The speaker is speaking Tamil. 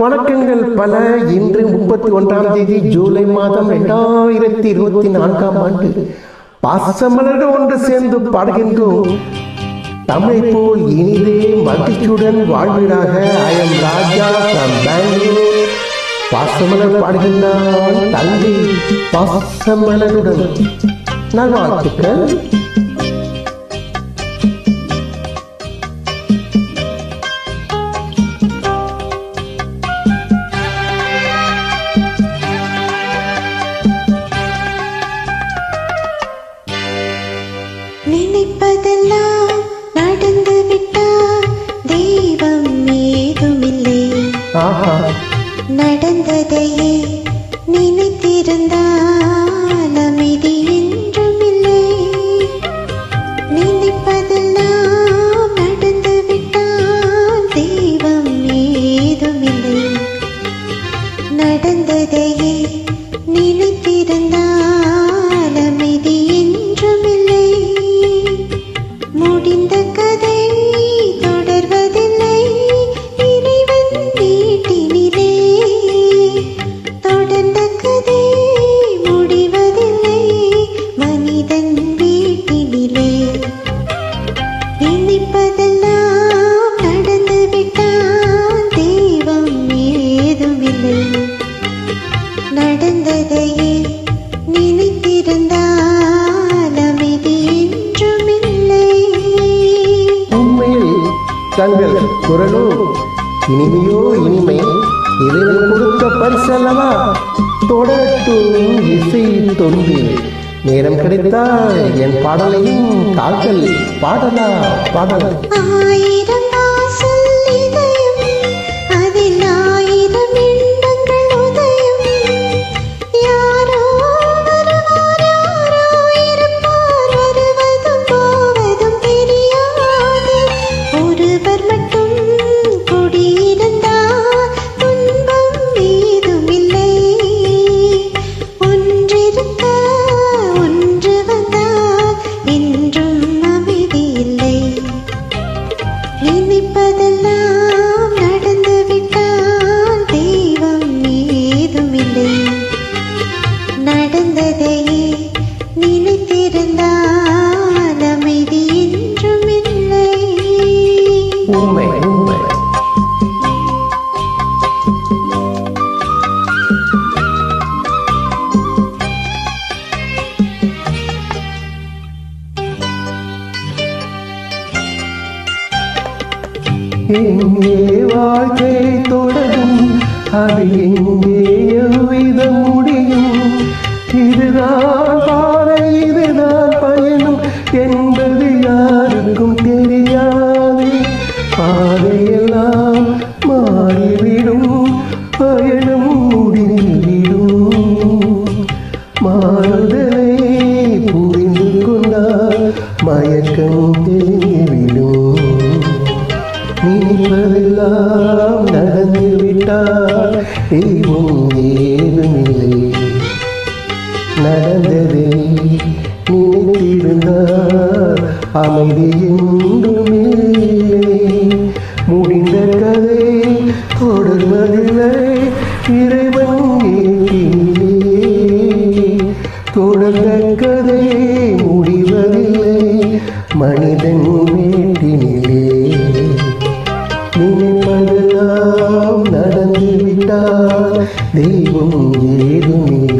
வணக்கங்கள் பல. இன்று 31ஆம் தேதி ஜூலை மாதம் 2024ஆம் ஆண்டு. பாசமலர் ஒன்று சேர்ந்து பாடுகின்றோம். தமிழை போல் இனிதே மகிழ்ச்சியுடன் வாழ்வீடாக. ஐயம் ராஜா from பெங்களூர். பாசமலர் பாடுகின்றான் தந்தை பாசமலருடன். நல்வாழ்த்துக்கள். நினைப்பதெல்லாம் நடந்து விட்டால் தெய்வம் ஏதுமில்லை. நடந்ததையே நினைத்திருந்தால் அமைதி என்றுமில்லை. நினைப்பதெல்லாம் நடந்து விட்டால் தெய்வம் ஏதுமில்லை. நடந்ததையே நினைத்திருந்தால் அமைதி என்றுமில்லை. முடிந்த கதை தொடர்வதில்லை இறைவன் வீட்டினிலே. தொடர்ந்த கதை முடிவதில்லை மனிதன் வீட்டினிலே. நினைப்பதெல்லாம் நடந்துவிட்டால் தெய்வம் ஏதுமில்லை. நடந்ததையே நினைத்திருந்தால் அமைதி என்றுமில்லை. உண்மையில் தங்கள் குரலோ இனிமையோ இனிமை. இறைவன் கொடுத்த பரிசல்லவா. தொடரட்டும் இசை தொண்டு. நேரம் கிடைத்தால் என் பாடலையும் தாங்கள் பாடலாம். ஆயிரம் வாசல் இதயம், அதில் ஆயிரம் எண்ணங்கள் உதயம். யாரோ வருவார், யாரோ இருப்பார், வருவதும் போவதும் தெரியாது. ஒருவர் மட்டும் குடியிருந்தால் துன்பம் ஏதுமில்லை. ஒன்றிருக்க ஒன்று வந்தால் என்றும் அமைதி இல்லை. நினைப்பதெல்லாம் நடந்துவிட்டால் தெய்வம் ஏதுமில்லை. நடந்ததையே நினைத்திருந்தால் அமைதி என்றுமில்லை. உண்மை உண்மை. எங்கே வாழ்க்கை தொடரும், அது எங்கே எவ்விதம் முடியும்? இதுதான் பாதை, இதுதான் பயணம் என்பது யாருக்கும் தெரியாது. பாதையெல்லாம் மாறிவிடும், பயணம் முடிந்துவிடும். மாறுதலை புரிந்து கொண்டால் மயக்கம் தெளிவிடும். நினைப்பதெல்லாம் நடந்துவிட்டால் தெய்வம் ஏதுமில்லை. நடந்ததை நினைத்திருந்தால் அமைதி என்றுமில்லை. முடிந்த கதை தொடர்வதில்லை இறைவன் வீட்டினிலே. தொடர்ந்த கதை முடிவதில்லை மனிதன் வீட்டினிலே. நினைப்பதெல்லாம் நடந்துவிட்டால் தெய்வம் ஏதுமில்லை.